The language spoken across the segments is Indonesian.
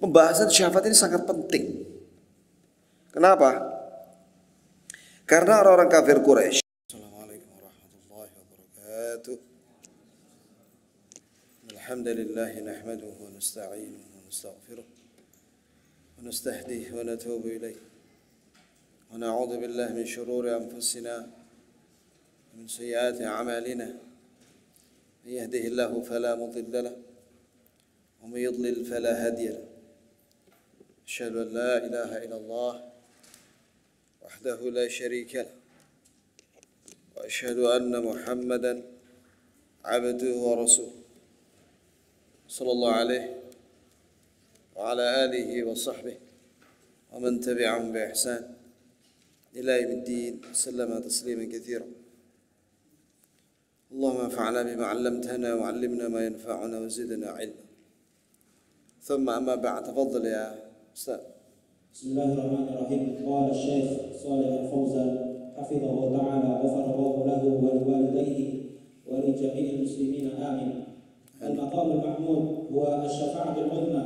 Pembahasan syafaat ini sangat penting. Kenapa? Karena orang-orang kafir Quraisy. Assalamualaikum warahmatullahi wabarakatuh. Alhamdulillah nahmaduhu wa nasta'inuhu wa nastaghfiruh wa nastahdihi wa natubu ilayh. Wa na'udzu billahi min shururi anfusina wa min sayyiati a'malina. Man yahdihillahu fala mudilla lahu wa man yudlil fala hadiya lahu. Asyhadu an la ilaha illallah وحده لا شريك له وأشهد أن محمدا عبده ورسوله صلى الله عليه وعلى آله وصحبه ومن تبعهم بإحسان إلى يوم الدين وسلم تسليما كثيرا. اللهم انفعنا بما علمتنا وعلمنا ما ينفعنا وزدنا علما. ثم أما بعد، تفضل يا أستاذ. بسم الله الرحمن الرحيم. قال الشيخ صالح الفوزان حفظه تعالى غفر الله له ولوالديه ولجميع المسلمين آمين. المقام المحمود هو الشفاعة العظمى،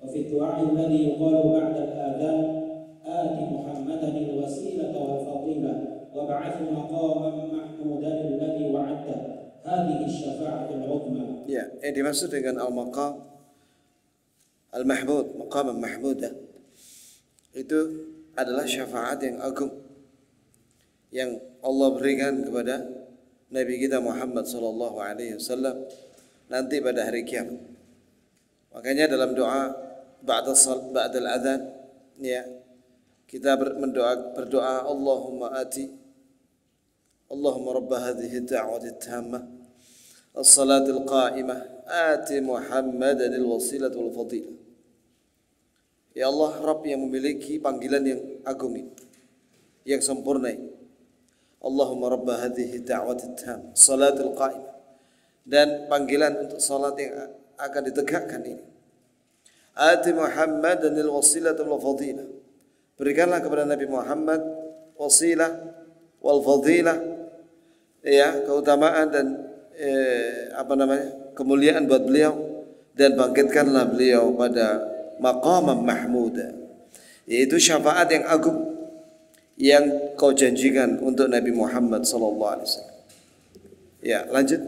وفي الدعاء الذي يقال بعد الآذان آت محمدا الوسيلة والفضيلة وابعثه مقاما محمودا الذي وعدته. هذه الشفاعة العظمى. Ya, yang dimaksud dengan al-maqam al-mahmud, maqam mahmudah, itu adalah syafaat yang agung yang Allah berikan kepada Nabi kita Muhammad sallallahu alaihi wasallam nanti pada hari kiamat. Makanya dalam doa ba'dal adzan, ya, kita berdoa Allahumma rabb hadhihi ad-da'wati at-tammah as-salati al-qa'imah ati Muhammadan al-wasilah wal fadilah. Ya Allah, Rabb yang memiliki panggilan yang agung ini, yang sempurna ini. Allahumma rabb hadhihi da'wati tam, salatul qa'imah, dan panggilan untuk salat yang akan ditegakkan ini. Ati Muhammadan al-wasilata wal fadilah. Berikanlah kepada Nabi Muhammad wasilah wal fadilah, ya, keutamaan dan kemuliaan buat beliau, dan bangkitkanlah beliau pada maqaman mahmuda, yaitu syafaat yang agung yang kau janjikan untuk Nabi Muhammad sallallahu alaihi wasallam. Ya, lanjut.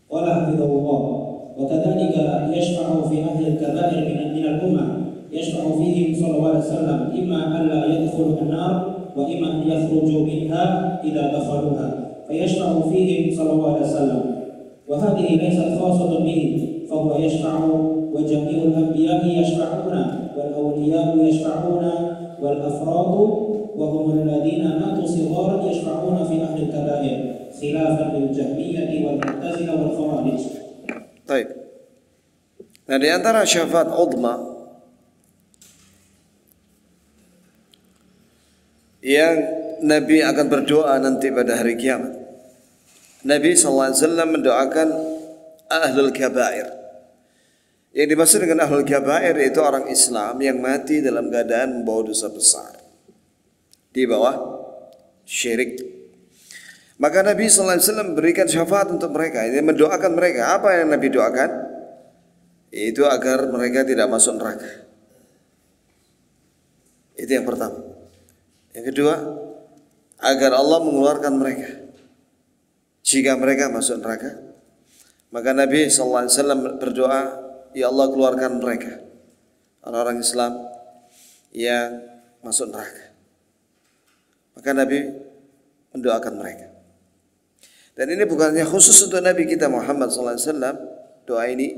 Qala hafizahullah wa kadzalika yashfa'u fi ahli al-kaba'ir min al-ummah, yashfa'u fihim sallallahu alaihi wasallam imma an la yadkhulu an-nar wa imma an yakhruju minha idza dakhaluha. Fayashfa'u fihim sallallahu alaihi wasallam wa hadhihi laysat khassatan bihi, fa huwa yashfa'u وجميع الأنبياء يشفعون والأولياء يشفعون والأفراد وهم الذين ماتوا صغارا يشفعون في أهل الكبائر خلافا للجهمية والمعتزلة والخوارج. Baik. Nah, di antara syafaat uzma yang Nabi akan berdoa nanti pada hari kiamat, Nabi sallallahu alaihi wasallam mendoakan ahlul kabair. Yang dimaksud dengan ahlul kabair itu orang Islam yang mati dalam keadaan membawa dosa besar, di bawah syirik. Maka Nabi sallallahu alaihi wasallam berikan syafaat untuk mereka, ini mendoakan mereka. Apa yang Nabi doakan? Itu agar mereka tidak masuk neraka. Itu yang pertama. Yang kedua, agar Allah mengeluarkan mereka jika mereka masuk neraka. Maka Nabi sallallahu alaihi wasallam berdoa, ya Allah, keluarkan mereka, orang-orang Islam yang masuk neraka. Maka Nabi mendoakan mereka. Dan ini bukannya khusus untuk Nabi kita Muhammad SAW. Doa ini,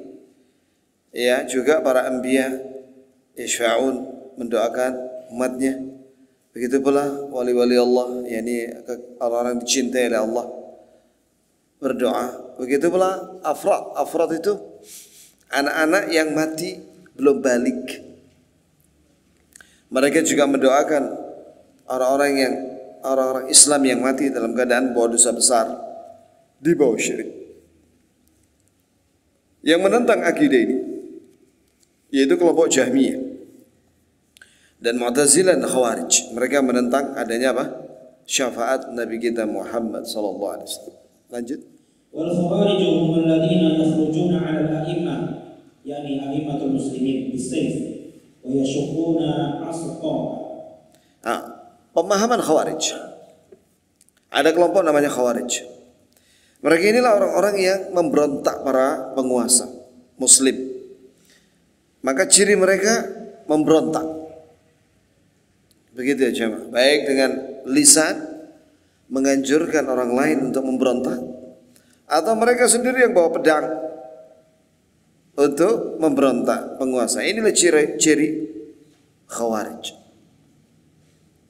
ya, juga para anbiya yashfa'un, mendoakan umatnya. Begitu pula wali-wali Allah, yakni orang-orang dicintai oleh Allah, berdoa. Begitu pula afrad itu anak-anak yang mati belum balik. Mereka juga mendoakan orang-orang Islam yang mati dalam keadaan bawa dosa besar, di bawah syirik. Yang menentang akidah ini yaitu kelompok Jahmiyah dan Mu'tazilah dan Khawarij. Mereka menentang adanya apa? Syafaat Nabi kita Muhammad sallallahu alaihi wasallam. Lanjut. Wal khawarij hum alladziina yakhrujuna 'ala al-a'immah yakni a'immatul muslimin bisayf wa yashquna asqa. Pemahaman Khawarij. Ada kelompok namanya Khawarij. Mereka inilah orang-orang yang memberontak para penguasa Muslim. Maka ciri mereka memberontak. Begitu ya jemaah. Baik dengan lisan menganjurkan orang lain untuk memberontak, atau mereka sendiri yang bawa pedang untuk memberontak penguasa. Inilah ciri Khawarij.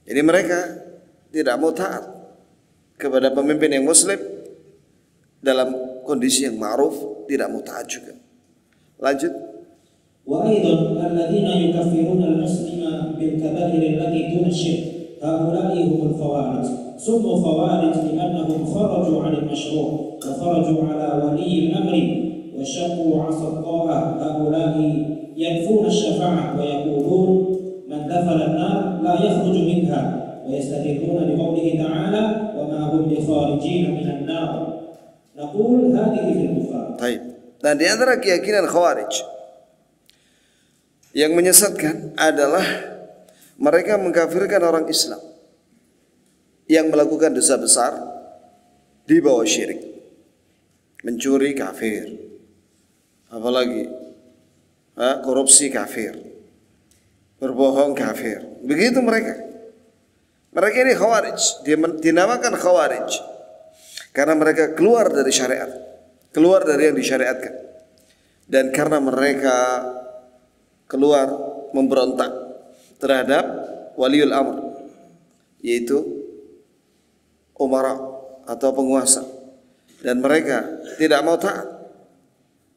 Jadi mereka tidak mau taat kepada pemimpin yang Muslim dalam kondisi yang ma'ruf, tidak mau taat juga. Lanjut. Wa aidan alladziina yukaffiruna al-muslima bil kaba'ir allati duna asy-syirk haula'i humul khawarij. Summu khawarij li'annahum kharaju 'ala al-mashru' wa kharaju 'ala wali al-amri wa shaqqu 'asa al-ta'a. Haula'i yanfuna asy-syafa'ah wa yaqulun man dakhala an-nar la yakhruju minha wa yastadilluna bi qawlihi ta'ala wa ma hum bi kharijin minan nar. Naqul hadhihi fil kufar. Baik. Dan di antara keyakinan Khawarij yang menyesatkan adalah mereka mengkafirkan orang Islam yang melakukan dosa besar di bawah syirik. Mencuri kafir. Apalagi korupsi kafir. Berbohong kafir. Begitu mereka. Mereka ini Khawarij, dinamakan Khawarij karena mereka keluar dari syariat, keluar dari yang disyariatkan, dan karena mereka keluar memberontak terhadap waliul amr, yaitu umara atau penguasa, dan mereka tidak mau taat.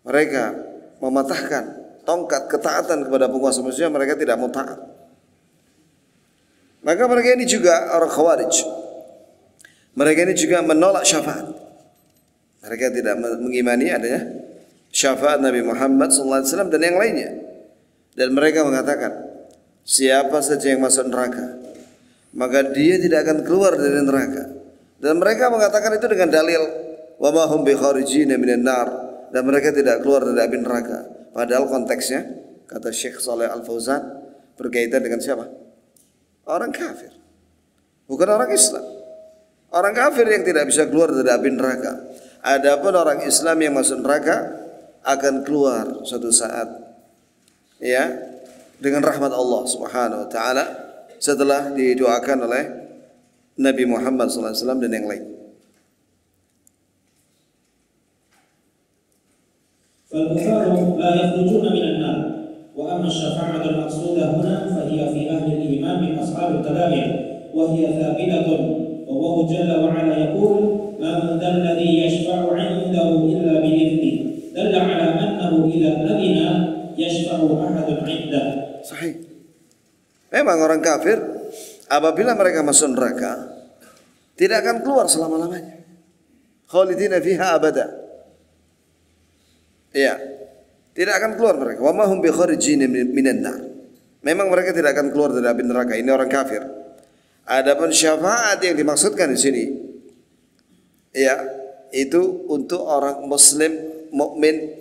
Mereka mematahkan tongkat ketaatan kepada penguasa, maksudnya mereka tidak mau taat. Maka mereka ini juga orang Khawarij. Mereka ini juga menolak syafaat. Mereka tidak mengimani adanya syafaat Nabi Muhammad SAW dan yang lainnya. Dan mereka mengatakan, siapa saja yang masuk neraka, maka dia tidak akan keluar dari neraka. Dan mereka mengatakan itu dengan dalil, wa ma hum bi kharijin minan nar, dan mereka tidak keluar dari api neraka. Padahal konteksnya, kata Syekh Shalih Al-Fauzan, berkaitan dengan siapa? Orang kafir, bukan orang Islam. Orang kafir yang tidak bisa keluar dari api neraka. Adapun orang Islam yang masuk neraka akan keluar suatu saat, ya, dengan rahmat Allah Subhanahu wa taala setelah didoakan oleh Nabi Muhammad SAW dan yang lain. فالكفار لا يخرجون من النار وأما الشفاعة المقصودة هنا فهي في أهل الإيمان من أصحاب الكبائر وهي ثابتة والله جل وعلا يقول من ذا الذي يشفع عنده إلا بإذنه دل على أنه إذا أذن يشفع أحد عنده. Sahih. Memang orang kafir apabila mereka masuk neraka tidak akan keluar selama-lamanya. Khalidina fiha abada. Ya, tidak akan keluar mereka. Wa ma hum bi kharijin minan nar. Memang mereka tidak akan keluar dari api neraka. Ini orang kafir. Adapun syafaat yang dimaksudkan di sini, ya, itu untuk orang Muslim mukmin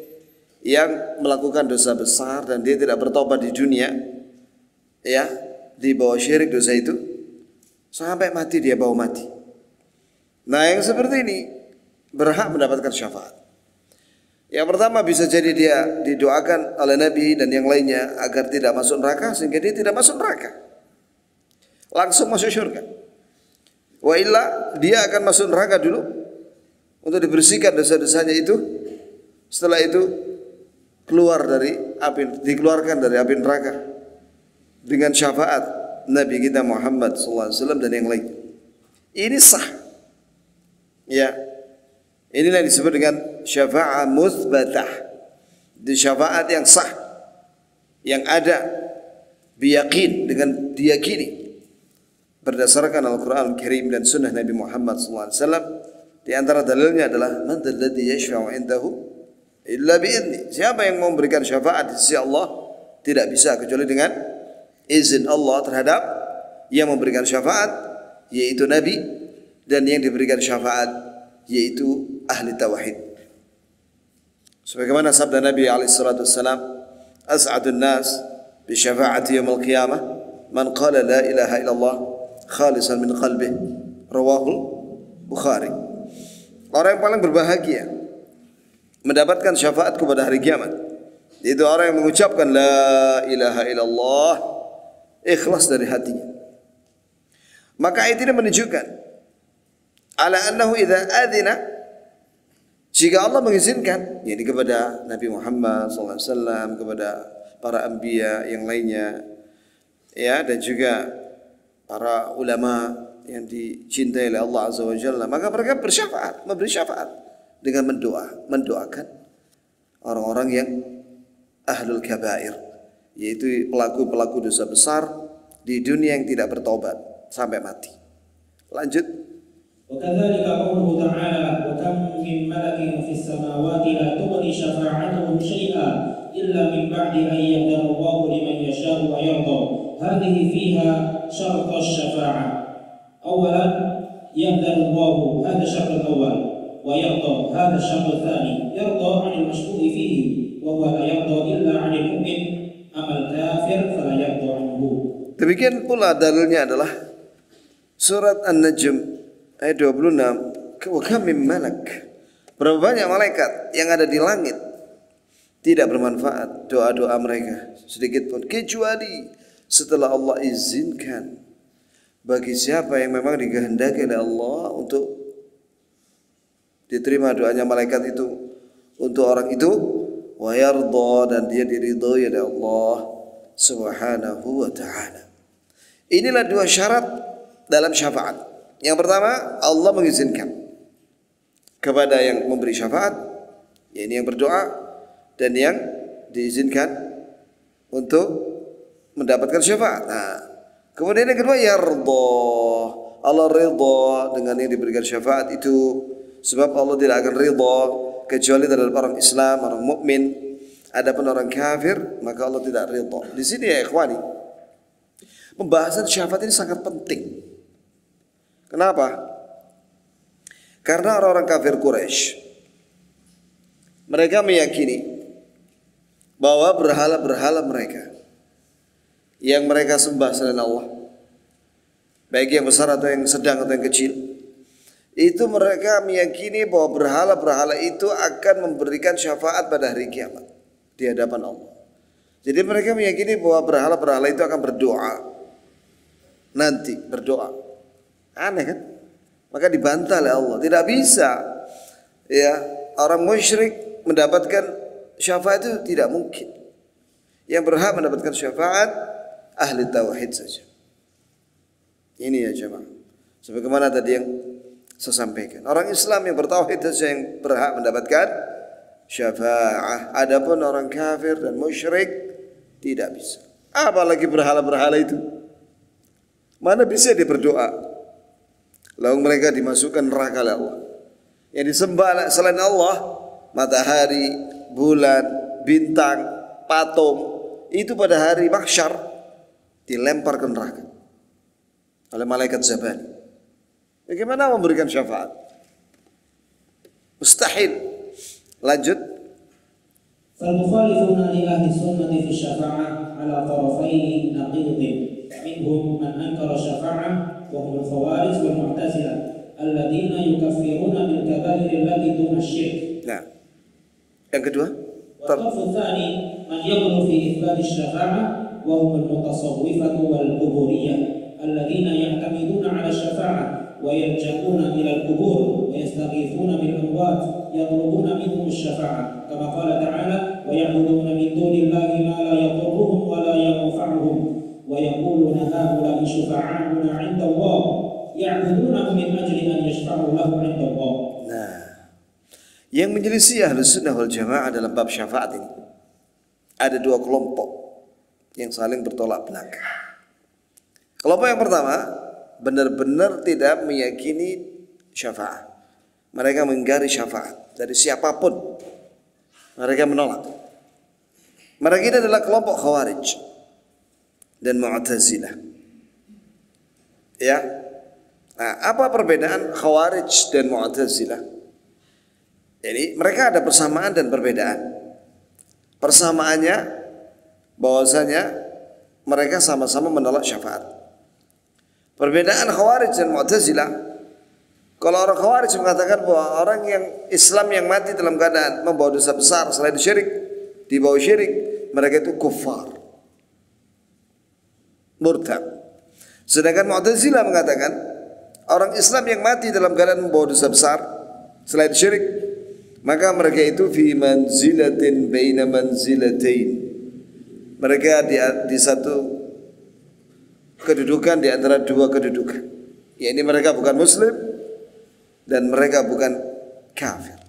yang melakukan dosa besar dan dia tidak bertobat di dunia, ya, di bawah syirik dosa itu sampai mati, dia bawa mati. Nah, yang seperti ini berhak mendapatkan syafaat. Yang pertama bisa jadi dia didoakan oleh Nabi dan yang lainnya agar tidak masuk neraka sehingga dia tidak masuk neraka, langsung masuk surga. Wa illa dia akan masuk neraka dulu untuk dibersihkan dosa-dosanya itu. Setelah itu keluar dari api, dikeluarkan dari api neraka dengan syafaat Nabi kita Muhammad SAW dan yang lain. Ini sah. Ya. Inilah yang disebut dengan syafa'ah muthbatah. Di syafaat yang sah, yang ada biyakin, dengan diyakini berdasarkan Al-Quran Al-Karim dan Sunnah Nabi Muhammad SAW. Di antara dalilnya adalah man dzalladzi yashfa'u indahu illa bi'idzni. Siapa yang mau memberikan syafaat di sisi Allah tidak bisa kecuali dengan izin Allah terhadap yang memberikan syafaat, yaitu Nabi, dan yang diberikan syafaat yaitu ahli tauhid. Sebagaimana sabda Nabi alaihi salatu wassalam, as'adun nas bi syafa'ati yaumil qiyamah man qala la ilaha illallah khalisan min qalbih. Rawahul Bukhari. Orang yang paling berbahagia mendapatkan syafaatku pada hari kiamat itu orang yang mengucapkan la ilaha illallah ikhlas dari hatinya. Maka ayat ini menunjukkan ala annahu idza adzina, jika Allah mengizinkan, yakni kepada Nabi Muhammad SAW, kepada para anbiya yang lainnya, ya, dan juga para ulama yang dicintai oleh Allah Azza wa Jalla, maka mereka bersyafaat, memberi syafaat dengan mendoakan orang-orang yang ahlul kabair, yaitu pelaku-pelaku dosa besar di dunia yang tidak bertobat sampai mati. Lanjut. وكذلك قوله تعالى وكم من ملك في السماوات لا تغني شفاعتهم شيئا إلا من بعد أن يأذن الله لمن يشاء ويرضى. هذه فيها شرط الشفاعة. أولا يأذن الله، هذا الشرط الأول، ويرضى، هذا الشرط الثاني. يرضى عن المشروع فيه وهو لا يرضى إلا عن المؤمن، أما الكافر فلا يرضى عنه. Demikian pula dalilnya adalah surat An-Najm ayat 26. Wa kam min malak, berapa banyak malaikat yang ada di langit tidak bermanfaat doa-doa mereka sedikit pun, kecuali setelah Allah izinkan bagi siapa yang memang dikehendaki oleh Allah untuk diterima doanya malaikat itu untuk orang itu, wa yarda, dan dia diridhoi oleh Allah Subhanahu wa ta'ala. Inilah dua syarat dalam syafaat. Yang pertama, Allah mengizinkan kepada yang memberi syafaat, yakni yang berdoa, dan yang diizinkan untuk mendapatkan syafaat. Nah, kemudian yang kedua, yarda, Allah ridha dengan yang diberikan syafaat itu, sebab Allah tidak akan ridha kecuali terhadap orang Islam, orang mukmin. Adapun orang kafir, maka Allah tidak ridha. Di sini ya ikhwani, pembahasan syafaat ini sangat penting. Kenapa? Karena orang-orang kafir Quraisy, mereka meyakini bahwa berhala-berhala mereka yang mereka sembah selain Allah, baik yang besar atau yang sedang atau yang kecil, itu mereka meyakini bahwa berhala-berhala itu akan memberikan syafaat pada hari kiamat di hadapan Allah. Jadi mereka meyakini bahwa berhala-berhala itu akan berdoa, nanti berdoa. Aneh kan? Maka dibantah oleh Allah. Tidak bisa ya orang musyrik mendapatkan syafaat, itu tidak mungkin. Yang berhak mendapatkan syafaat ahli tauhid saja. Ini ya jemaah. Sebagaimana tadi yang saya sampaikan, orang Islam yang bertauhid saja yang berhak mendapatkan syafaat. Adapun orang kafir dan musyrik tidak bisa. Apalagi berhala-berhala itu. Mana bisa dia berdoa? Lalu mereka dimasukkan neraka oleh Allah. Yang disembah selain Allah, matahari, bulan, bintang, patung, itu pada hari mahsyar dilempar ke neraka oleh malaikat Zabani. Bagaimana memberikan syafaat? Mustahil. Lanjut. فالمخالفون لأهل السنة في الشفاعة على طرفين نقيض، منهم من أنكر الشفاعة وهم الخوارج والمعتزلة الذين يكفرون بالكبائر التي دون الشرك. Nah, yang kedua. والطرف الثاني من يغلو في إثبات الشفاعة وهم المتصوفة والقبورية الذين يعتمدون على الشفاعة ويلجؤون إلى القبور ويستغيثون بالأموات يطلبون منهم الشفاعة كما قال تعالى ويعبدون من دون الله ما لا يضرهم ولا ينفعهم ويقولون هؤلاء شفعاؤنا عند الله يعبدونهم من أجل أن يشفعوا لهم عند الله. Nah, yang menyelisih Ahlus Sunnah wal Jamaah dalam bab syafaat ini ada dua kelompok yang saling bertolak belakang. Kelompok yang pertama benar-benar tidak meyakini syafaat. Mereka mengingkari syafaat dari siapapun. Mereka menolak. Mereka ini adalah kelompok Khawarij dan Mu'tazilah. Ya. Nah, apa perbedaan Khawarij dan Mu'tazilah? Jadi mereka ada persamaan dan perbedaan. Persamaannya bahwasanya mereka sama-sama menolak syafaat. Perbedaan Khawarij dan Mu'tazilah, kalau orang Khawarij mengatakan bahwa orang yang Islam yang mati dalam keadaan membawa dosa besar selain syirik, di bawah syirik, mereka itu kufar, murtad. Sedangkan Mu'tazilah mengatakan orang Islam yang mati dalam keadaan membawa dosa besar selain syirik, maka mereka itu fi manzilatin baina manzilatain. Mereka di satu kedudukan di antara dua kedudukan. Yaitu mereka bukan muslim dan mereka bukan kafir.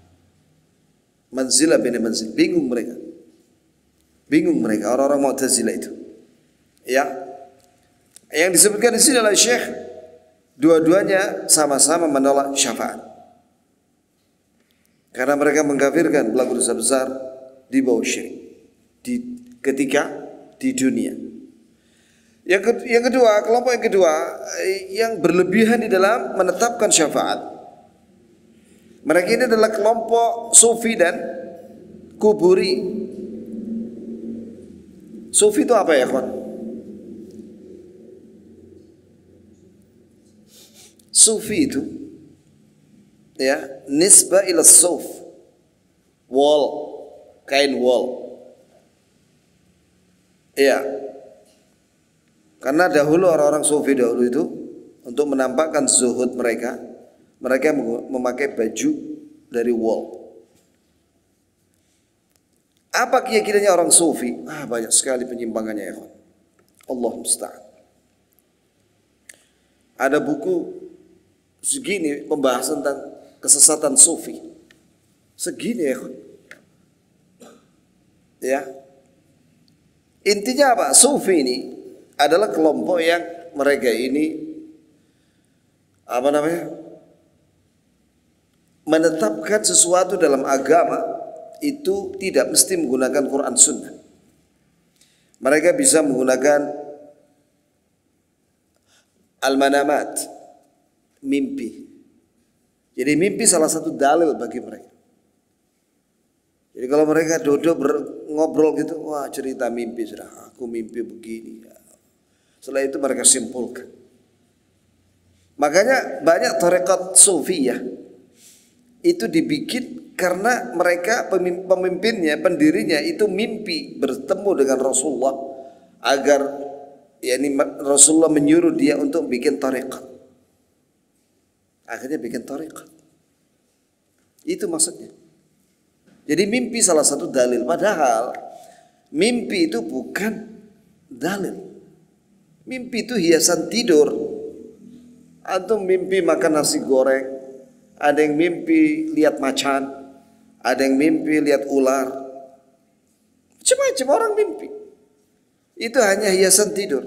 Manzilah baina manzil. Bingung mereka. Bingung mereka orang-orang Mu'tazilah itu. Ya. Yang disebutkan di sini oleh Syekh, dua-duanya sama-sama menolak syafaat. Karena mereka mengkafirkan pelaku dosa besar di bawah syirik ketika di dunia. Yang kedua, kelompok yang kedua yang berlebihan di dalam menetapkan syafaat. Mereka ini adalah kelompok sufi dan kuburi. Sufi itu apa ya, kawan? Sufi itu ya nisbah ila suf, wall, kain wall. Ya, karena dahulu orang-orang sufi dahulu itu untuk menampakkan zuhud mereka memakai baju dari wall. Apa keyakinannya orang sufi? Banyak sekali penyimpangannya ya, Allah musta'an. Ada buku segini pembahasan tentang kesesatan sufi. Segini ya. Ya. Intinya apa? Sufi ini adalah kelompok yang mereka ini menetapkan sesuatu dalam agama itu tidak mesti menggunakan Quran Sunnah. Mereka bisa menggunakan al-manamat, mimpi. Jadi mimpi salah satu dalil bagi mereka. Jadi kalau mereka duduk ngobrol gitu, wah cerita mimpi sudah, aku mimpi begini. Setelah itu mereka simpulkan. Makanya banyak tarekat sufiyah itu dibikin karena mereka pemimpinnya, pendirinya itu mimpi bertemu dengan Rasulullah agar Rasulullah menyuruh dia untuk bikin tarekat. Akhirnya bikin tarekat. Itu maksudnya. Jadi mimpi salah satu dalil. Padahal mimpi itu bukan dalil. Mimpi itu hiasan tidur. Antum mimpi makan nasi goreng, ada yang mimpi lihat macan, ada yang mimpi lihat ular. Macam-macam orang mimpi. Itu hanya hiasan tidur.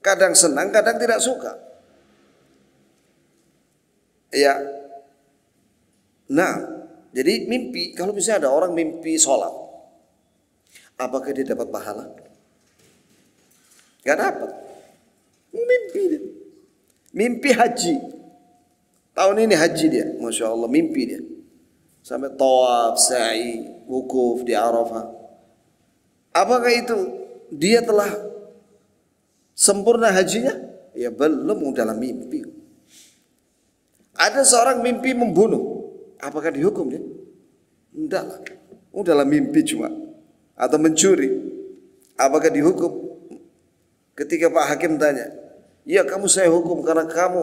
Kadang senang, kadang tidak suka. Ya. Nah, jadi mimpi, kalau misalnya ada orang mimpi sholat, apakah dia dapat pahala? Gak dapat. Mimpi dia. Mimpi haji. Tahun ini haji dia, Masya Allah, mimpi dia. Sampai tawaf, sa'i, wukuf di Arafah. Apakah itu dia telah sempurna hajinya? Ya belum, dalam mimpi. Ada seorang mimpi membunuh. Apakah dihukum dia? Enggak lah. Dalam mimpi cuma. Atau mencuri. Apakah dihukum? Ketika Pak Hakim tanya, ya kamu saya hukum karena kamu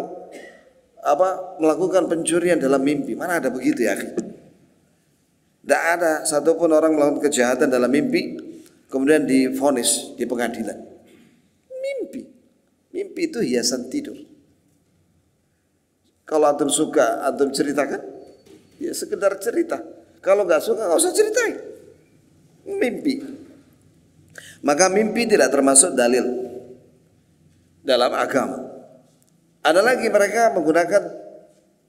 melakukan pencurian dalam mimpi. Mana ada begitu ya? Tidak ada satupun orang melakukan kejahatan dalam mimpi kemudian divonis di pengadilan. Mimpi itu hiasan tidur. Kalau antum suka, antum ceritakan, ya sekedar cerita. Kalau nggak suka, nggak usah ceritain. Mimpi. Maka mimpi tidak termasuk dalil dalam agama. Ada lagi mereka menggunakan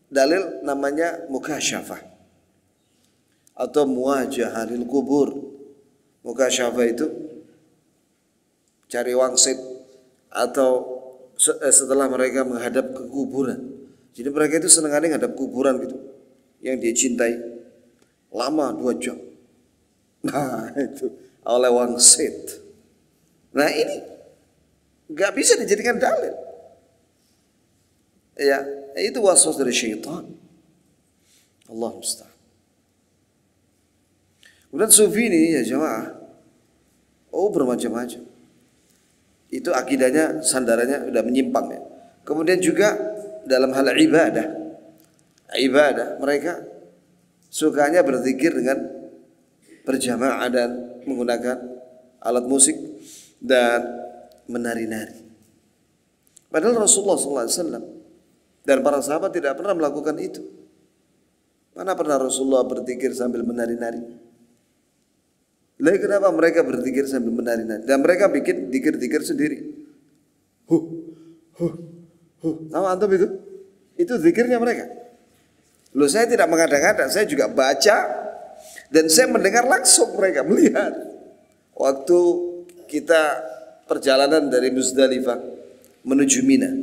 dalil namanya mukasyafah atau muwajahah lil kubur. Mukasyafah itu cari wangsit atau setelah mereka menghadap ke kuburan. Jadi mereka itu senangannya menghadap kuburan gitu, yang dia cintai lama 2 jam. Nah itu oleh wangsit. Nah ini nggak bisa dijadikan dalil. Ya, itu waswas dari syaitan. Allah musta'an. Kemudian sufi ini ya jemaah, bermacam-macam. Itu akidahnya, sandarannya udah menyimpang ya. Kemudian juga dalam hal ibadah mereka sukanya berzikir dengan berjamaah dan menggunakan alat musik dan menari-nari. Padahal Rasulullah SAW dan para sahabat tidak pernah melakukan itu. Mana pernah Rasulullah berzikir sambil menari-nari? Lalu kenapa mereka berzikir sambil menari-nari? Dan mereka bikin zikir-zikir sendiri. Tahu antum itu? Itu zikirnya mereka. Loh, saya tidak mengada-ngada, saya juga baca dan saya mendengar langsung mereka melihat. Waktu kita perjalanan dari Muzdalifah menuju Mina,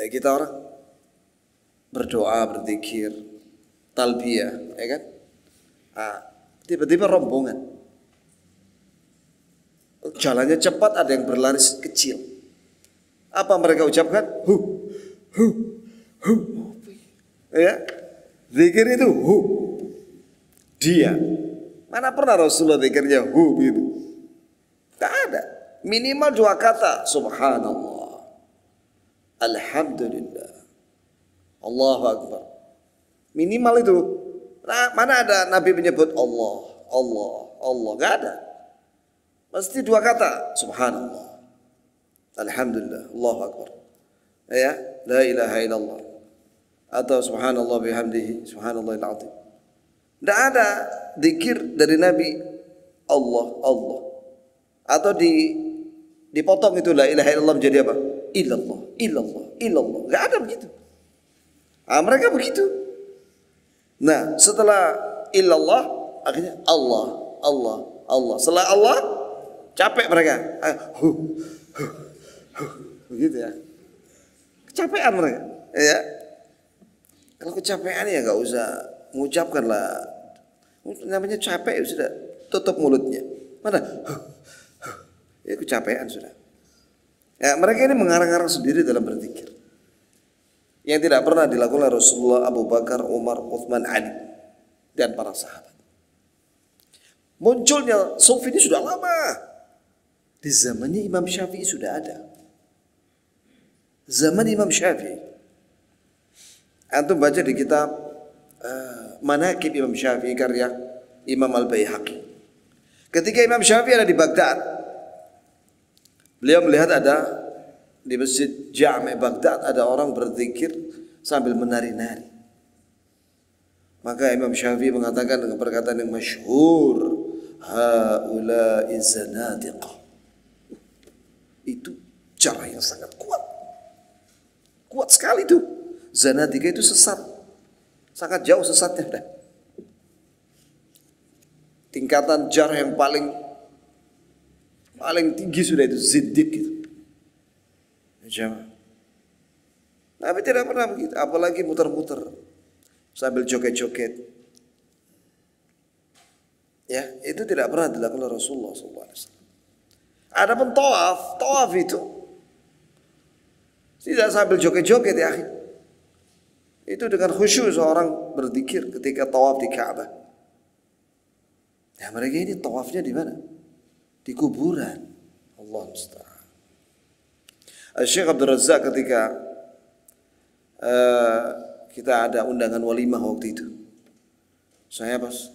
kita orang berdoa, berzikir, talbiyah, ya kan? Tiba-tiba rombongan, jalannya cepat, ada yang berlari kecil. Apa mereka ucapkan? Ya, zikir itu dia. Mana pernah Rasulullah zikirnya gitu? Tak ada. Minimal 2 kata, subhanallah, alhamdulillah, Allahu akbar. Minimal itu. Nah, mana ada Nabi menyebut Allah, Allah, Allah? Gak ada. Mesti 2 kata, subhanallah, alhamdulillah, Allahu akbar. Ya, la ilaha illallah. Atau subhanallah bihamdihi, subhanallahil azim. Tidak ada zikir dari Nabi Allah, Allah. Atau dipotong itu la ilaha illallah menjadi apa? Illallah, illallah, illallah. Gak ada begitu. Mereka begitu. Nah, setelah illallah akhirnya Allah, Allah, Allah. Setelah Allah capek mereka. Begitu ya. Kecapean mereka, ya. Kalau kecapean ya nggak usah mengucapkan lah. Namanya capek sudah, tutup mulutnya. Mana? Ya kecapean sudah. Ya, mereka ini mengarang-arang sendiri dalam berzikir. Yang tidak pernah dilakukan oleh Rasulullah, Abu Bakar, Umar, Uthman, Ali dan para sahabat. Munculnya sufi ini sudah lama. Di zamannya Imam Syafi'i sudah ada. Zaman Imam Syafi'i. Antum baca di kitab Manaqib Imam Syafi'i karya Imam Al-Baihaqi. Ketika Imam Syafi'i ada di Baghdad, beliau melihat ada di Masjid Jami' Baghdad ada orang berzikir sambil menari-nari. Maka Imam Syafi'i mengatakan dengan perkataan yang masyhur, haula'i zanadiqah. Itu cara yang sangat kuat. Kuat sekali itu. Zanadiqah itu sesat. Sangat jauh sesatnya. Tingkatan jarh yang paling tinggi sudah itu zindiq gitu. Nabi tidak pernah begitu, apalagi muter-muter sambil joget-joget. Ya, itu tidak pernah dilakukan oleh Rasulullah SAW. Adapun tawaf itu tidak sambil joget-joget ya. Itu dengan khusyuk seorang berzikir ketika tawaf di Ka'bah. Ya, mereka ini tawafnya di mana? Di kuburan. Allah musta'an. Syekh Abdul Razak ketika kita ada undangan walimah waktu itu, saya pas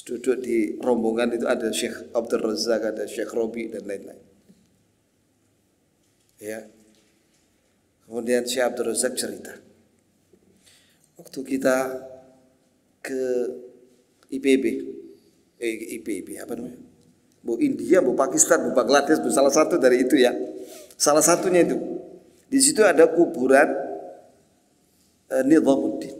duduk di rombongan itu ada Syekh Abdul Razak, ada Syekh Robi dan lain-lain. Ya. Kemudian Syekh Abdul Razak cerita, waktu kita ke IPB apa namanya? Bu India, Bu Pakistan, Bu Bangladesh, Bu salah satu dari itu ya. Salah satunya itu. Di situ ada kuburan Nizamuddin.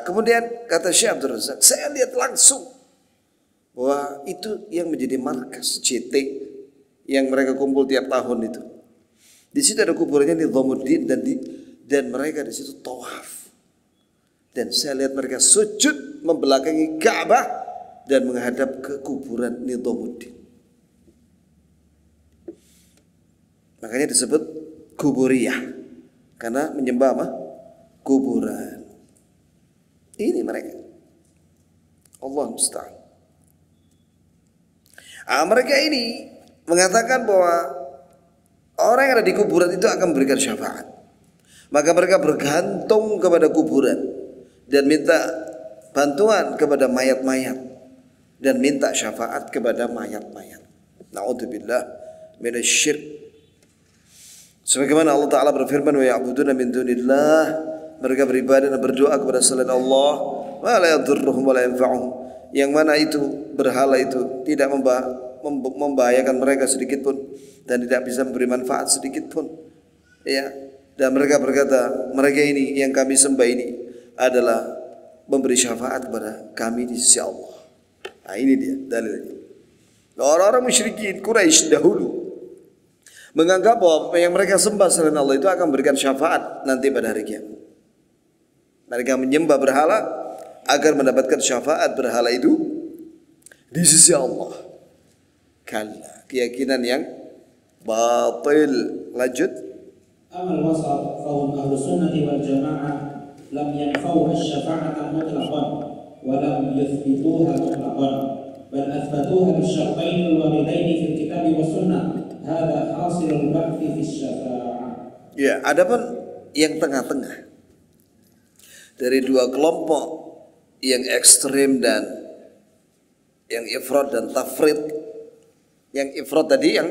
Kemudian kata Syekh Abdul Razak, saya lihat langsung bahwa itu yang menjadi markas CT yang mereka kumpul tiap tahun itu. Di situ ada kuburannya Nizamuddin dan mereka di situ tawaf. Dan saya lihat mereka sujud membelakangi Ka'bah dan menghadap ke kuburan Nidhamuddin. Makanya disebut kuburiyah, karena menyembah apa? Kuburan. Ini mereka. Allah musta'an. Mereka ini mengatakan bahwa orang yang ada di kuburan itu akan memberikan syafaat. Maka mereka bergantung kepada kuburan dan minta bantuan kepada mayat-mayat dan minta syafaat kepada mayat-mayat. Na'udzubillah minasyirk. Sebagaimana Allah Ta'ala berfirman, wa ya'buduna min dunillah, mereka beribadah dan berdoa kepada selain Allah, wa la yadurruhum wa la yanfa'uhum, yang mana itu berhala itu tidak membahayakan mereka sedikit pun dan tidak bisa memberi manfaat sedikit pun. Ya, dan mereka berkata, mereka ini yang kami sembah ini adalah memberi syafaat kepada kami di sisi Allah. Nah, ini dia dalilnya. Orang-orang musyrikin Quraisy dahulu menganggap bahwa yang mereka sembah selain Allah itu akan memberikan syafaat nanti pada hari kiamat. Mereka menyembah berhala agar mendapatkan syafaat berhala itu di sisi Allah. Kalla, keyakinan yang batil. Lanjut. Amal wasat fahum ahlu sunnati wal jamaah lam yanfa'u asy-syafa'ata mutlaqan wa lam yuthbituha mutlaqan bal athbatuha bisyartayn al-waridain fil kitab was sunnah. Hadza hasilul ba'thi fi syafa'ah. Ya, adapun yang tengah-tengah dari dua kelompok yang ekstrim dan yang ifrat dan tafrid. Yang ifrat tadi yang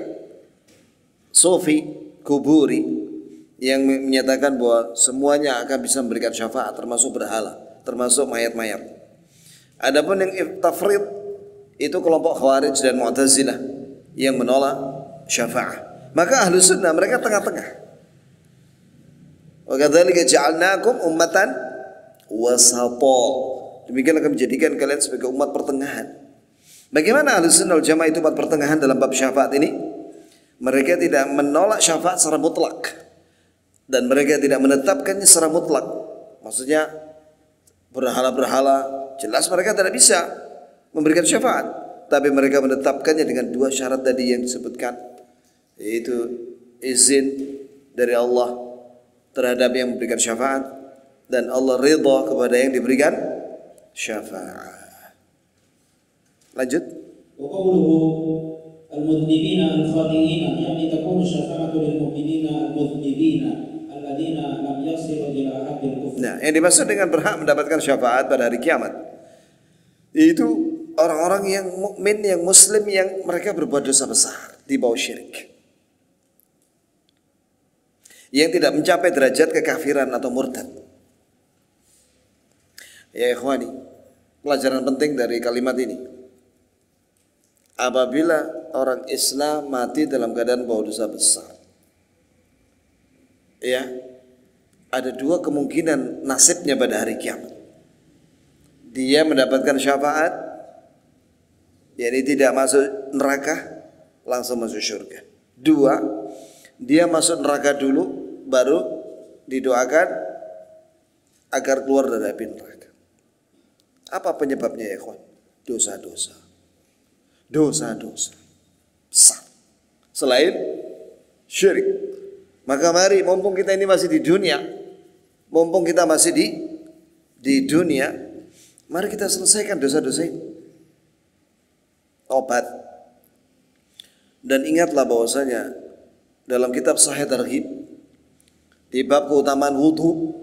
sufi kuburi, yang menyatakan bahwa semuanya akan bisa memberikan syafaat, termasuk berhala, termasuk mayat-mayat. Adapun yang tafrid itu kelompok Khawarij dan Mu'tazilah yang menolak syafaat. Maka ahlu sunnah mereka tengah-tengah. Wa kadzalika ja'alnakum ummatan wasata. Demikian akan menjadikan kalian sebagai umat pertengahan. Bagaimana ahlu sunnah wal jamaah itu umat pertengahan dalam bab syafaat ini? Mereka tidak menolak syafaat secara mutlak dan mereka tidak menetapkannya secara mutlak. Maksudnya berhala-berhala jelas mereka tidak bisa memberikan syafaat, tapi mereka menetapkannya dengan dua syarat tadi yang disebutkan, yaitu izin dari Allah terhadap yang memberikan syafaat dan Allah ridha kepada yang diberikan syafaat. Lanjut. Wa qawluhu al-mudhnibina al-khati'ina, yani takunu syafa'atu lil mu'minina al-mudhnibina alladhina lam yasilu ila haddil kufr. Nah, yang dimaksud dengan berhak mendapatkan syafaat pada hari kiamat itu orang-orang yang mukmin, yang muslim, yang mereka berbuat dosa besar di bawah syirik, yang tidak mencapai derajat kekafiran atau murtad. Ya ikhwani, pelajaran penting dari kalimat ini. Apabila orang Islam mati dalam keadaan bawa dosa besar, ya, ada dua kemungkinan nasibnya pada hari kiamat. Dia mendapatkan syafaat, yakni tidak masuk neraka, langsung masuk surga. Dua, dia masuk neraka dulu, baru didoakan agar keluar dari api neraka. Apa penyebabnya ya ikhwan? Dosa-dosa. Dosa-dosa besar selain syirik. Maka mari, mumpung kita ini masih di dunia, mumpung kita masih di dunia, mari kita selesaikan dosa-dosa ini. Obat. Dan ingatlah bahwasanya dalam kitab Sahih Targhib di bab keutamaan wudu,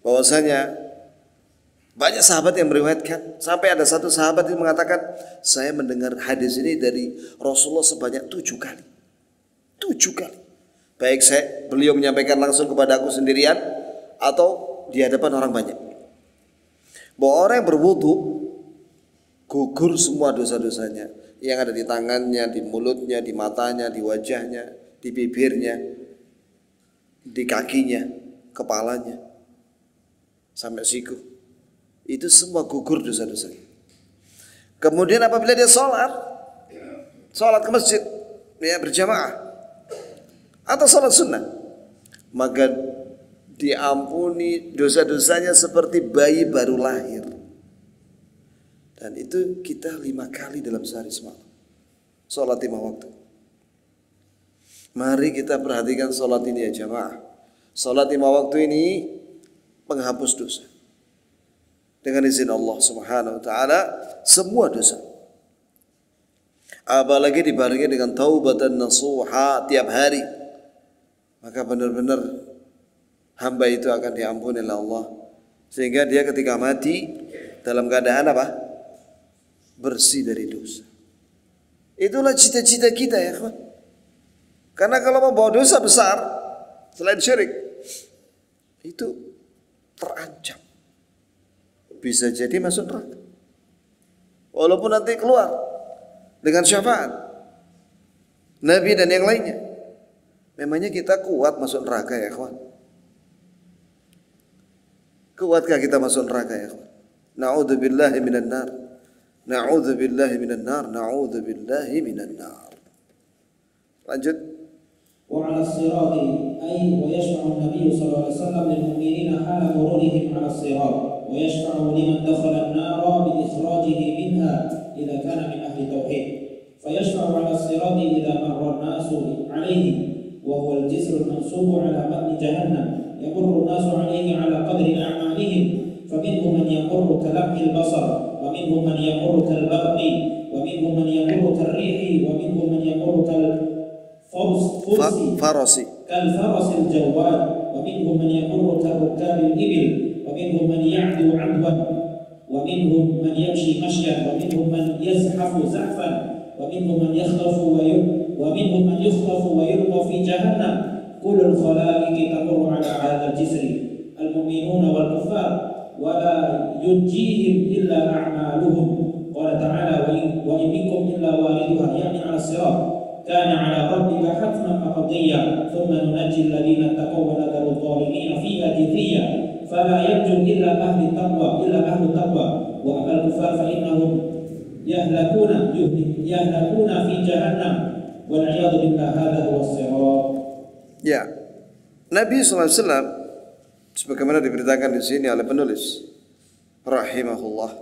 bahwasanya banyak sahabat yang meriwayatkan, sampai ada satu sahabat yang mengatakan, saya mendengar hadis ini dari Rasulullah sebanyak 7 kali. 7 kali. Baik beliau menyampaikan langsung kepada aku sendirian atau di hadapan orang banyak. Bahwa orang yang berwudu gugur semua dosa-dosanya yang ada di tangannya, di mulutnya, di matanya, di wajahnya, di bibirnya, di kakinya, kepalanya, sampai siku. Itu semua gugur dosa-dosa. Kemudian apabila dia sholat ke masjid, ya berjamaah atau sholat sunnah, maka diampuni dosa-dosanya seperti bayi baru lahir. Dan itu kita 5 kali dalam sehari semalam. Sholat 5 waktu. Mari kita perhatikan sholat ini ya jamaah. Sholat 5 waktu ini penghapus dosa. Dengan izin Allah Subhanahu wa ta'ala, semua dosa. Apalagi dibarengi dengan taubatan nasuha tiap hari. Maka benar-benar hamba itu akan diampuni oleh Allah. Sehingga dia ketika mati dalam keadaan apa? Bersih dari dosa. Itulah cita-cita kita ya kawan. Karena kalau membawa dosa besar selain syirik, itu terancam. Bisa jadi masuk neraka. Walaupun nanti keluar dengan syafaat Nabi dan yang lainnya. Memangnya kita kuat masuk neraka ya kawan? Kuatkah kita masuk neraka ya kawan? Na'udzubillahi minan nar. Na'udzubillahi minan nar. Na'udzubillahi minan nar. Lanjut. وعلى الصراط أي ويشفع النبي صلى الله عليه وسلم للمؤمنين حال مرورهم على الصراط ويشفع لمن دخل النار بإخراجه منها إذا كان من أهل التوحيد فيشفع على الصراط إذا مر الناس عليه وهو الجسر المنصوب على متن جهنم يمر الناس عليه على قدر أعمالهم فمنهم من يمر كلمح البصر ومنهم من يمر كالبرق ومنهم من يمر كالريح ومنهم من يمر فرسي كالفرس الجواد ومنهم من يمر كركاب الإبل ومنهم من يعدو عدوا ومنهم من يمشي مشيا ومنهم من يزحف زحفا ومنهم من يخطف ويلقى في جهنم كل الخلائق تمر على هذا الجسر المؤمنون والكفار ولا ينجيهم إلا أعمالهم قال تعالى وإن منكم إلا واردها يعني على الصراط كان على ربك حتما مقضيا ثم ننجي الذين اتقوا ونذر الظالمين فيها جثيا فلا ينجو إلا أهل التقوى وأما الكفار فإنهم يهلكون في جهنم والعياذ بالله هذا هو الصراط. Ya, Nabi SAW sebagaimana diberitakan di sini oleh penulis rahimahullah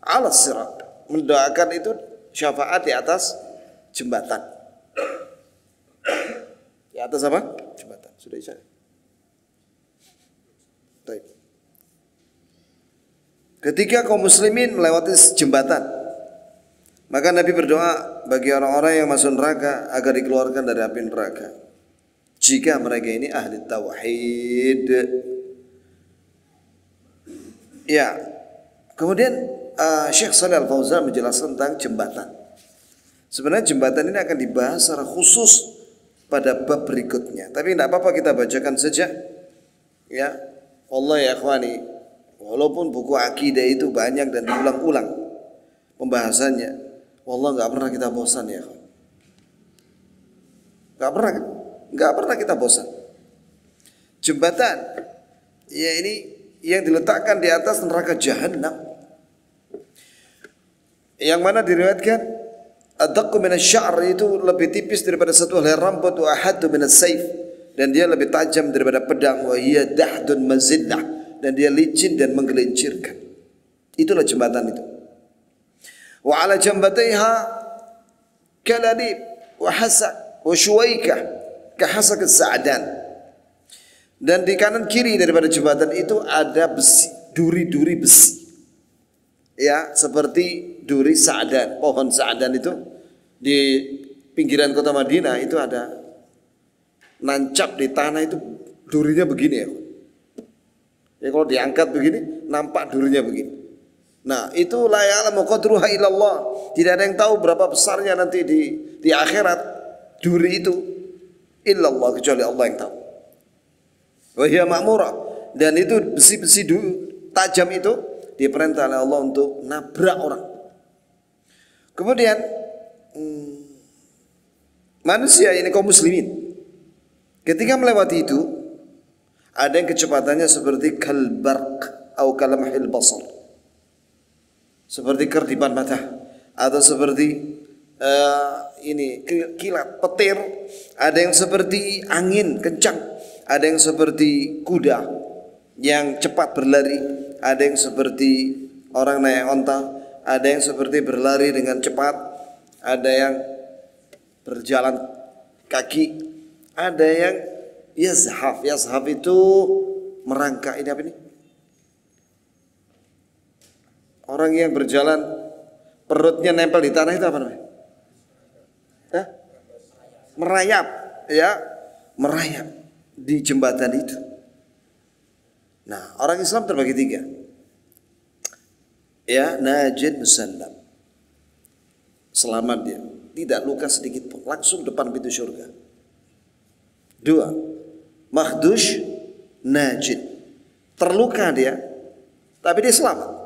ala sirat, mendoakan itu syafaat di atas jembatan. Di atas apa? Jembatan. Sudah isya. Baik. Ketika kaum muslimin melewati jembatan, maka Nabi berdoa bagi orang-orang yang masuk neraka agar dikeluarkan dari api neraka. Jika mereka ini ahli tauhid. Ya. Kemudian Syekh Shalih Al-Fauzan menjelaskan tentang jembatan. Sebenarnya jembatan ini akan dibahas secara khusus pada bab berikutnya. Tapi tidak apa-apa kita bacakan saja. Ya. Allah ya akhwani, walaupun buku akidah itu banyak dan diulang-ulang pembahasannya, wallah nggak pernah kita bosan ya. Nggak pernah kita bosan. Jembatan, ya ini yang diletakkan di atas neraka jahanam, yang mana diriwayatkan adaqqu min asy-sya'r itu lebih tipis daripada satu helai rambut, wa ahaddu min as-sayf, dan dia lebih tajam daripada pedang, wa hiya dahdun mazillah, dan dia licin dan menggelincirkan. Itulah jembatan itu. Wa ala jambataiha kalalib wa hasak wa shuwaikah ka hasak as-sa'dan. Dan di kanan kiri daripada jembatan itu ada besi, duri-duri besi. Ya, seperti duri sa'dan, pohon sa'dan itu di pinggiran kota Madinah itu ada nancap di tanah itu durinya begini ya. Ya kalau diangkat begini nampak durinya begini. Nah, itu la ya'lamu qadruha illallah. Tidak ada yang tahu berapa besarnya nanti di akhirat duri itu illallah, kecuali Allah yang tahu. Wa hiya ma'murah, dan itu besi-besi tajam itu diperintah oleh Allah untuk nabrak orang. Kemudian manusia ini kaum muslimin ketika melewati itu, ada yang kecepatannya seperti kalbarq atau kalamhil basar, seperti kerdipan mata, atau seperti kilat petir. Ada yang seperti angin kencang, ada yang seperti kuda yang cepat berlari, ada yang seperti orang naik onta, ada yang seperti berlari dengan cepat, ada yang berjalan kaki, ada yang yazhaf. Yazhaf itu merangkak. Ini apa ini? Orang yang berjalan perutnya nempel di tanah itu apa namanya? Hah? Merayap, ya, merayap di jembatan itu. Nah, orang Islam terbagi 3. Ya, najin musallam. Selamat dia, tidak luka sedikit pun, langsung depan pintu surga. 2, makhdush najin. Terluka dia, tapi dia selamat.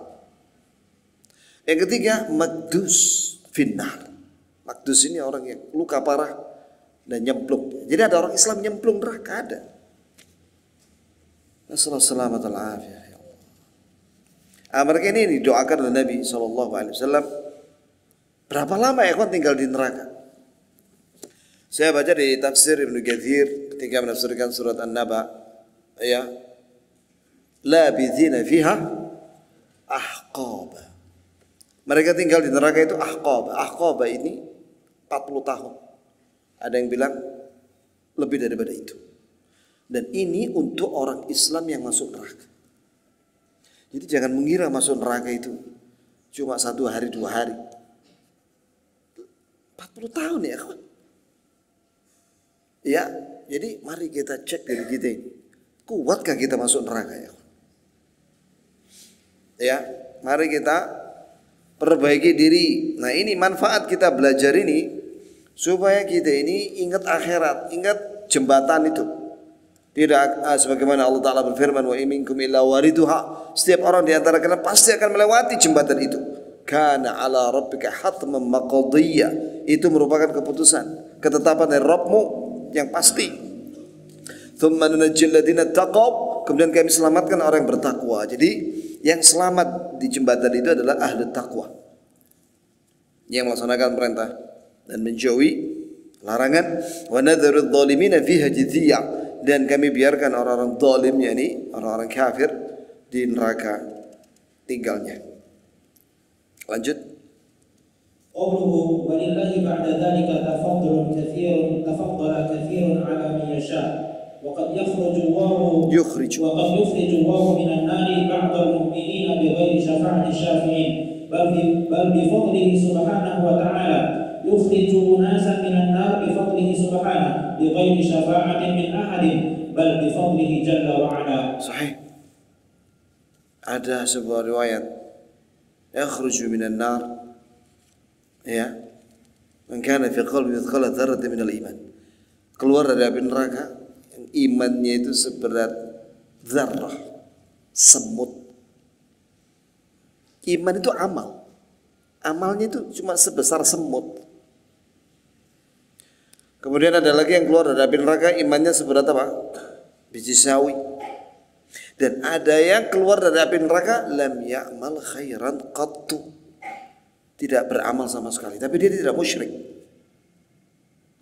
Yang ketiga, makdus finnar. Makdus ini orang yang luka parah dan nyemplung. Jadi ada orang Islam nyemplung neraka, ada. Nasallahu selamat al-afiyah. Ya Allah. Mereka ini didoakan oleh Nabi SAW. Berapa lama ya kau tinggal di neraka? Saya baca di tafsir Ibnu Katsir ketika menafsirkan surat An-Naba, ya, labithina fiha ahqaba. Mereka tinggal di neraka itu ahqaba. Ahqaba ini 40 tahun. Ada yang bilang lebih daripada itu. Dan ini untuk orang Islam yang masuk neraka. Jadi jangan mengira masuk neraka itu cuma 1 hari 2 hari. 40 tahun ya kawan. Ya, jadi mari kita cek diri kita ini. Kuatkah kita masuk neraka ya kawan? Ya, mari kita perbaiki diri. Nah, ini manfaat kita belajar ini supaya kita ini ingat akhirat, ingat jembatan itu. Tidak sebagaimana Allah Ta'ala berfirman, wa minkum illa wariduha. Setiap orang di antara kalian pasti akan melewati jembatan itu. Kana ala rabbika hatman maqdiyya. Itu merupakan keputusan, ketetapan dari Rabbmu yang pasti. Thumma nunajjil ladzina taqaw. Kemudian kami selamatkan orang yang bertakwa. Jadi yang selamat di jembatan itu adalah ahli takwa, yang melaksanakan perintah dan menjauhi larangan. Wa nadharudz zalimina fiha jithiya. Dan kami biarkan orang-orang zalim, yakni orang-orang kafir, di neraka tinggalnya. Lanjut. Qawluhu walillahi ba'da dzalika tafaddalun katsirun tafaddala katsirun 'ala man yasha. وقد يخرج الله من النار بعض المؤمنين بغير شفاعة الشافعين بل بفضله سبحانه وتعالى يخرج ناسا من النار بفضله سبحانه بغير شفاعة من أحد بل بفضله جل وعلا. Sahih. Ada sebuah riwayat yakhruju minan nar, ya, man kana fi qalbi mithqala dzarratin minal iman. Keluar dari api neraka imannya itu seberat zarrah, semut. Iman itu amal. Amalnya itu cuma sebesar semut. Kemudian ada lagi yang keluar dari api neraka imannya seberat apa? Biji sawi. Dan ada yang keluar dari api neraka lam ya'mal khairan qattu. Tidak beramal sama sekali, tapi dia tidak musyrik.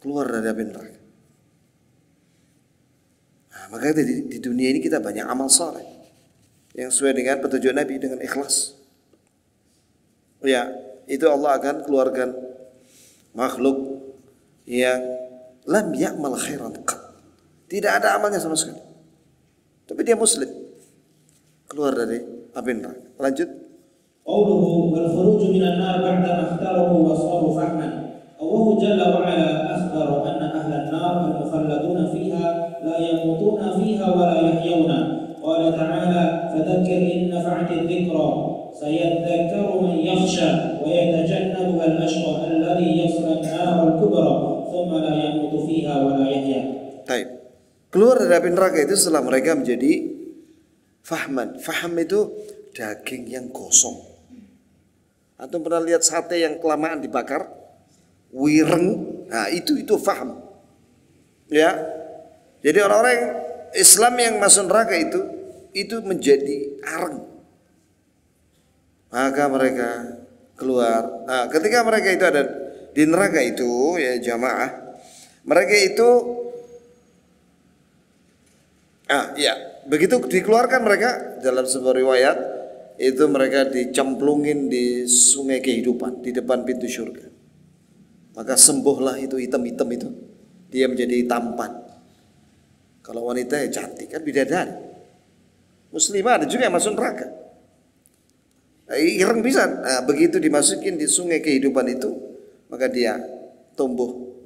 Keluar dari api neraka. Maka di dunia ini kita banyak amal saleh yang sesuai dengan petunjuk Nabi dengan ikhlas. Ya, itu Allah akan keluarkan makhluk yang lam ya'mal khairan qat. Tidak ada amalnya sama sekali. Tapi dia muslim. Keluar dari api neraka. Lanjut. Qawluhu wal khuruj minan nar ba'da ma ikhtarahu wa saru fahman. Allah Jalla wa Ala akhbara anna ahlan nar al-mukhalladuna fiha la yamutuna fiha wa la yahyawna. Qala ta'ala fadhakkir in nafa'ati dhikra sayadhakkaru man yakhsha wa yatajannabuha al-ashqa alladhi yasla an-nar al-kubra thumma la yamutu fiha wa la yahya. Baik. Keluar dari api neraka itu setelah mereka menjadi fahman. Faham itu daging yang gosong. Atau pernah lihat sate yang kelamaan dibakar? Wireng. Nah, itu faham. Ya. Jadi orang-orang Islam yang masuk neraka itu menjadi areng. Maka mereka keluar. Nah, ketika mereka itu ada di neraka itu, ya jamaah, mereka itu begitu dikeluarkan mereka dalam sebuah riwayat itu mereka dicemplungin di sungai kehidupan di depan pintu surga. Maka sembuhlah itu hitam-hitam itu, dia menjadi tampan. Kalau wanita ya cantik kan, bidadari. Muslimah ada juga yang masuk neraka. Ireng bisa. Nah, begitu dimasukin di sungai kehidupan itu, maka dia tumbuh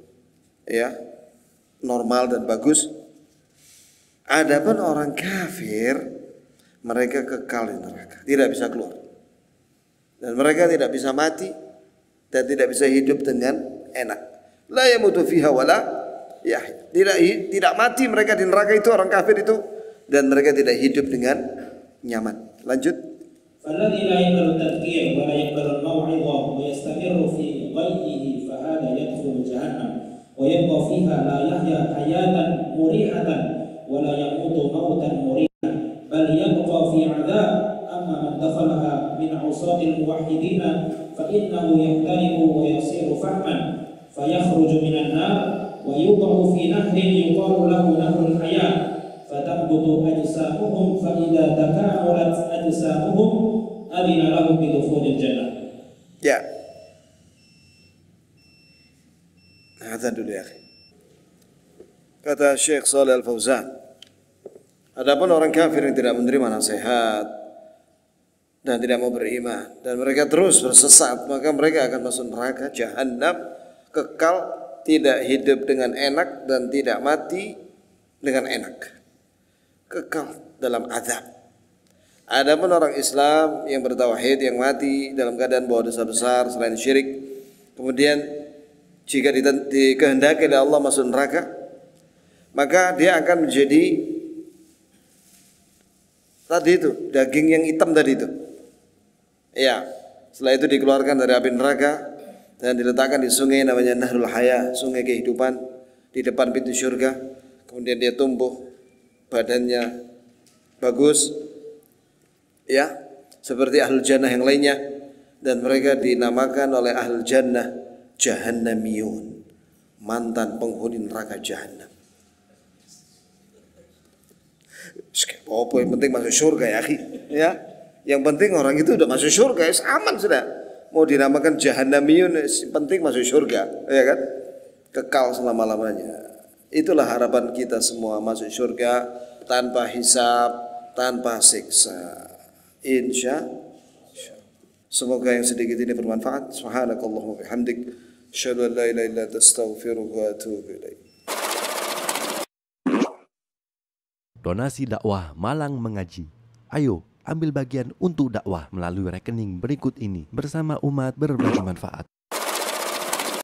ya normal dan bagus. Adapun orang kafir, mereka kekal di neraka, tidak bisa keluar. Dan mereka tidak bisa mati dan tidak bisa hidup dengan enak. La yamutu fiha wala yahya. Tidak mati mereka di neraka itu, orang kafir itu, dan mereka tidak hidup dengan nyaman. Lanjut. فالذي لا يقبل التذكير ولا يقبل الموعظة ويستمر في غيه فهذا يدخل جهنم ويبقى فيها لا يحيا حياة مريحة ولا يموت موتا مريحا بل يبقى في عذاب. أما من دخلها من عصاة الموحدين فإنه يحترق ويصير فحما فيخرج من النار ويوضع في نهر يقال له نهر الحياة فتنبت أجسامهم فإذا تكاملت أجسامهم أذن لهم بدخول الجنة. Ya. Azan dulu ya. Kata Syekh Shalih Al-Fauzan, adapun orang kafir yang tidak menerima nasihat dan tidak mau beriman dan mereka terus bersesat, maka mereka akan masuk neraka jahanam, kekal, tidak hidup dengan enak dan tidak mati dengan enak, kekal dalam azab. Adapun orang Islam yang bertauhid, yang mati dalam keadaan bahwa dosa besar selain syirik, kemudian jika dikehendaki oleh Allah masuk neraka, maka dia akan menjadi tadi itu, daging yang hitam tadi itu. Ya, setelah itu dikeluarkan dari api neraka dan diletakkan di sungai namanya Nahrul Haya, sungai kehidupan di depan pintu surga. Kemudian dia tumbuh, badannya bagus, ya, seperti ahlul jannah yang lainnya, dan mereka dinamakan oleh ahlul jannah jahannamiyun, mantan penghuni neraka jahanam. Apa yang penting masuk surga ya, akhi, ya. Yang penting orang itu udah masuk surga, ya aman sudah. Mau dinamakan jahannamiyun, penting masuk surga, ya kan? Kekal selama-lamanya. Itulah harapan kita semua, masuk surga tanpa hisab, tanpa siksa. Insya Allah. Semoga yang sedikit ini bermanfaat. Subhanakallahumma wa bihamdik, asyhadu an la ilaha illa anta, astaghfiruka wa atubu ilaik. Donasi dakwah Malang Mengaji. Ayo, ambil bagian untuk dakwah melalui rekening berikut ini bersama umat berbagi manfaat.